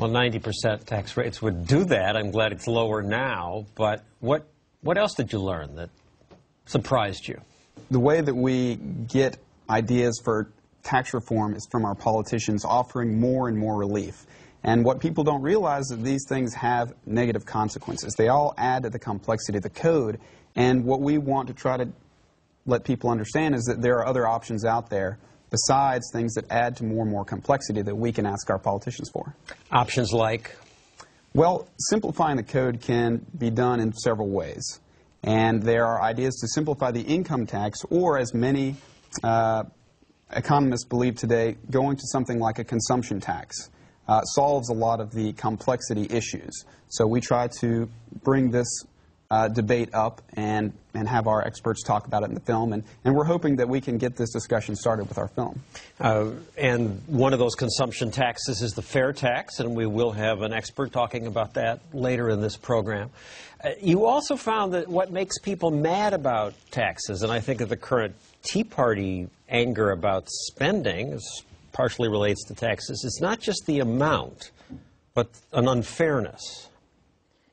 Well, 90% tax rates would do that. I'm glad it's lower now. But what else did you learn that surprised you? The way that we get ideas for tax reform is from our politicians offering more and more relief. And what people don't realize is that these things have negative consequences. They all add to the complexity of the code. And what we want to try to let people understand is that there are other options out there besides things that add to more and more complexity that we can ask our politicians for. Options like? Well, simplifying the code can be done in several ways. And there are ideas to simplify the income tax, or as many economists believe today, going to something like a consumption tax solves a lot of the complexity issues. So we try to bring this debate up and have our experts talk about it in the film, and we're hoping that we can get this discussion started with our film. And one of those consumption taxes is the fair tax, and we will have an expert talking about that later in this program. You also found that what makes people mad about taxes, and I think that the current Tea Party anger about spending partially relates to taxes, it's not just the amount, but an unfairness.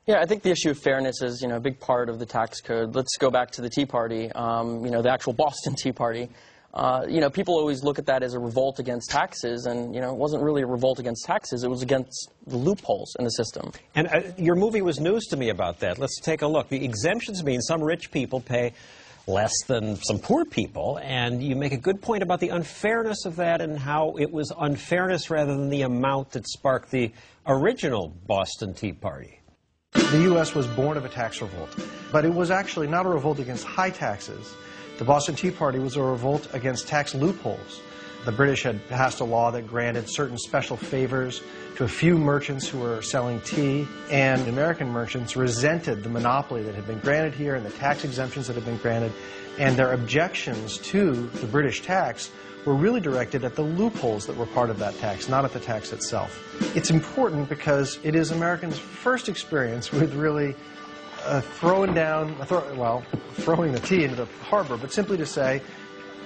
Yeah, I think the issue of fairness is, a big part of the tax code. Let's go back to the Tea Party, the actual Boston Tea Party. People always look at that as a revolt against taxes, and, it wasn't really a revolt against taxes. It was against the loopholes in the system. And your movie was news to me about that. Let's take a look. The exemptions mean some rich people pay less than some poor people, and you make a good point about the unfairness of that and how it was unfairness rather than the amount that sparked the original Boston Tea Party. The U.S. was born of a tax revolt, but it was actually not a revolt against high taxes. The Boston Tea Party was a revolt against tax loopholes. The British had passed a law that granted certain special favors to a few merchants who were selling tea, and American merchants resented the monopoly that had been granted here and the tax exemptions that had been granted, and their objections to the British tax were really directed at the loopholes that were part of that tax, not at the tax itself. It's important because it is Americans' first experience with really throwing the tea into the harbor, but simply to say,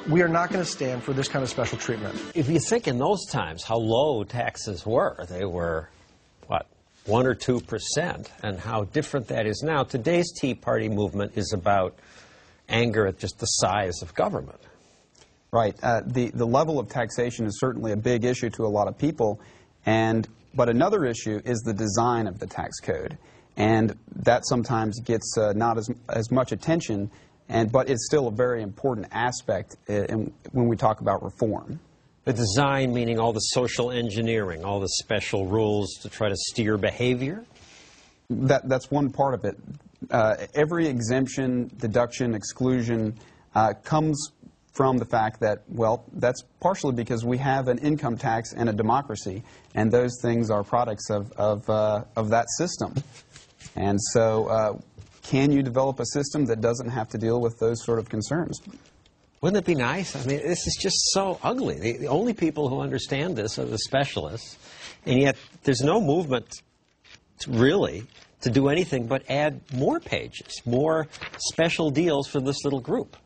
we are not going to stand for this kind of special treatment. If you think in those times how low taxes were, they were, 1 or 2%, and how different that is now. Today's Tea Party movement is about anger at just the size of government. Right. The level of taxation is certainly a big issue to a lot of people, but another issue is the design of the tax code, and that sometimes gets not as much attention, but it's still a very important aspect when we talk about reform. The design meaning all the social engineering, all the special rules to try to steer behavior? That's one part of it. Every exemption, deduction, exclusion comes from the fact that, that's partially because we have an income tax and a democracy, and those things are products of that system. And so can you develop a system that doesn't have to deal with those sort of concerns? Wouldn't it be nice? I mean, this is just so ugly. The only people who understand this are the specialists, and yet there's no movement really to do anything but add more pages, more special deals for this little group.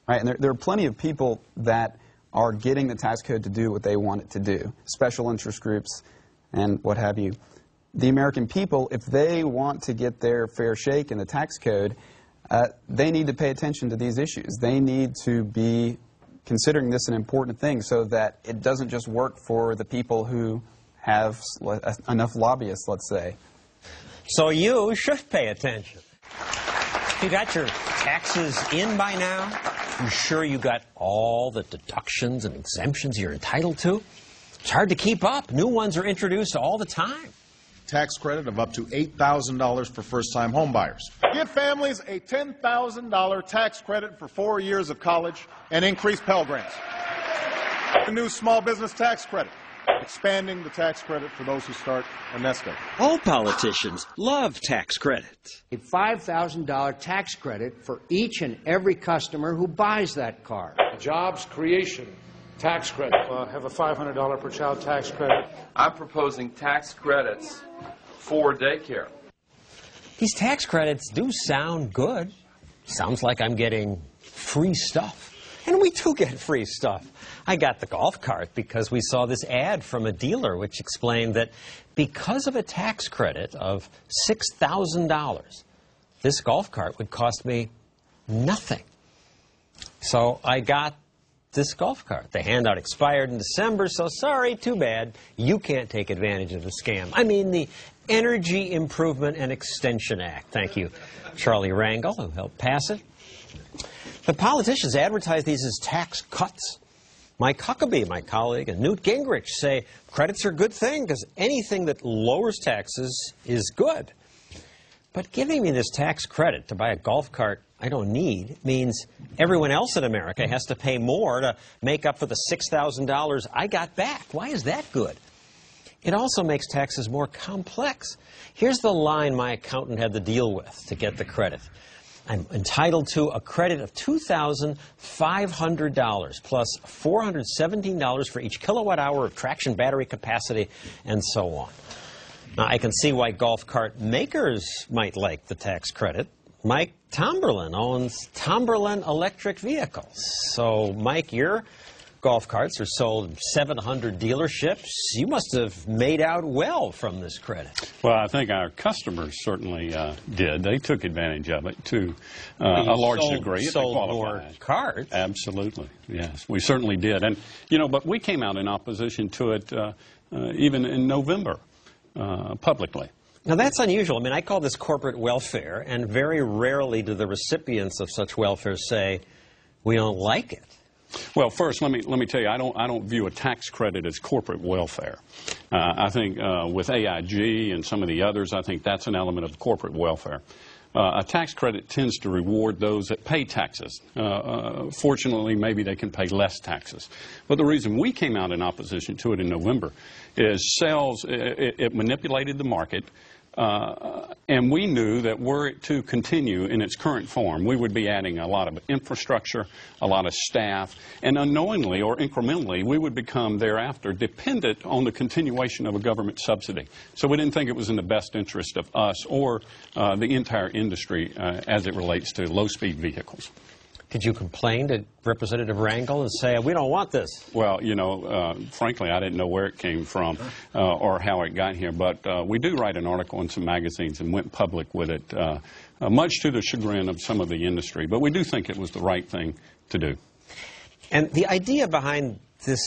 Right, and there are plenty of people that are getting the tax code to do what they want it to do, special interest groups and what have you. The American people, if they want to get their fair shake in the tax code, they need to pay attention to these issues. They need to be considering this an important thing so that it doesn't just work for the people who have enough lobbyists, let's say. So you should pay attention. You got your taxes in by now? You sure you got all the deductions and exemptions you're entitled to? It's hard to keep up. New ones are introduced all the time. Tax credit of up to $8,000 for first-time home buyers. Give families a $10,000 tax credit for 4 years of college and increase Pell Grants. The new small business tax credit, expanding the tax credit for those who start a nest egg. All politicians love tax credit. A $5,000 tax credit for each and every customer who buys that car. Jobs creation tax credit. Have a $500 per child tax credit. I'm proposing tax credits for daycare. These tax credits do sound good. Sounds like I'm getting free stuff. And we do get free stuff. I got the golf cart because we saw this ad from a dealer which explained that because of a tax credit of $6,000, this golf cart would cost me nothing. So I got this golf cart. The handout expired in December, so sorry, too bad. You can't take advantage of the scam. I mean, the Energy Improvement and Extension Act. Thank you, Charlie Rangel, who helped pass it. The politicians advertise these as tax cuts. Mike Huckabee, my colleague, and Newt Gingrich say credits are a good thing because anything that lowers taxes is good. But giving me this tax credit to buy a golf cart I don't need means everyone else in America has to pay more to make up for the $6,000 I got back. Why is that good? It also makes taxes more complex. Here's the line my accountant had to deal with to get the credit. I'm entitled to a credit of $2,500 plus $417 for each kilowatt hour of traction battery capacity and so on. Now, I can see why golf cart makers might like the tax credit. Mike Tomberlin owns Tomberlin Electric Vehicles. So, Mike, your golf carts are sold in 700 dealerships. You must have made out well from this credit. Well, I think our customers certainly did. They took advantage of it to a large degree. Sold more cars. Absolutely, yes. We certainly did. And, you know, but we came out in opposition to it even in November publicly. Now, that's unusual. I mean, I call this corporate welfare, and very rarely do the recipients of such welfare say, we don't like it. Well, first, let me tell you, I don't view a tax credit as corporate welfare. I think with AIG and some of the others, I think that's an element of corporate welfare. A tax credit tends to reward those that pay taxes. Fortunately, maybe they can pay less taxes. But the reason we came out in opposition to it in November is it manipulated the market. And we knew that were it to continue in its current form, we would be adding a lot of infrastructure, a lot of staff, and unknowingly or incrementally, we would become thereafter dependent on the continuation of a government subsidy. So we didn't think it was in the best interest of us or the entire industry as it relates to low-speed vehicles. Did you complain to Representative Rangel and say, we don't want this? Well, you know, frankly, I didn't know where it came from or how it got here. But we do write an article in some magazines and went public with it, much to the chagrin of some of the industry. But we do think it was the right thing to do. And the idea behind this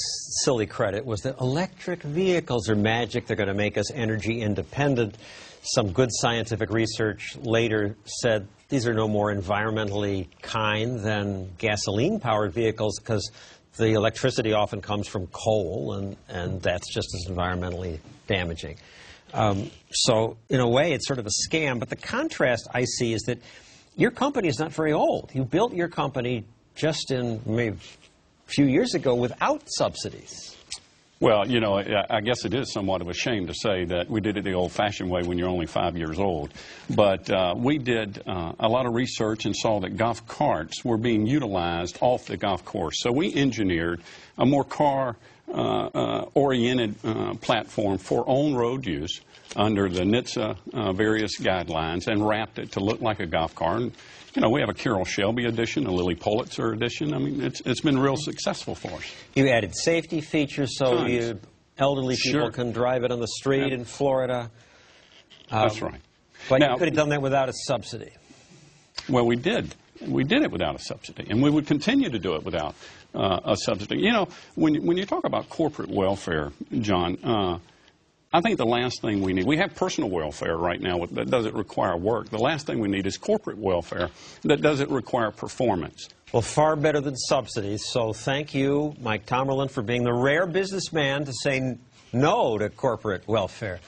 silly credit was that electric vehicles are magic. They're going to make us energy independent. Some good scientific research later said these are no more environmentally kind than gasoline-powered vehicles because the electricity often comes from coal, and that's just as environmentally damaging. So, in a way, it's sort of a scam. But the contrast I see is that your company is not very old. You built your company just in maybe a few years ago without subsidies. Well, you know, I guess it is somewhat of a shame to say that we did it the old-fashioned way when you're only 5 years old. But we did a lot of research and saw that golf carts were being utilized off the golf course. So we engineered a more car-oriented platform for on-road use under the NHTSA various guidelines and wrapped it to look like a golf cart. And, you know, we have a Carroll Shelby edition, a Lilly Pulitzer edition. I mean, it's been real successful for us. You added safety features so elderly people can drive it on the street in Florida. That's right. But now, you could have done that without a subsidy. Well, we did. We did it without a subsidy, and we would continue to do it without a subsidy. You know, when you talk about corporate welfare, John, I think the last thing we need, we have personal welfare right now that doesn't require work. The last thing we need is corporate welfare that doesn't require performance. Well, far better than subsidies. So thank you, Mike Tomberlin, for being the rare businessman to say no to corporate welfare.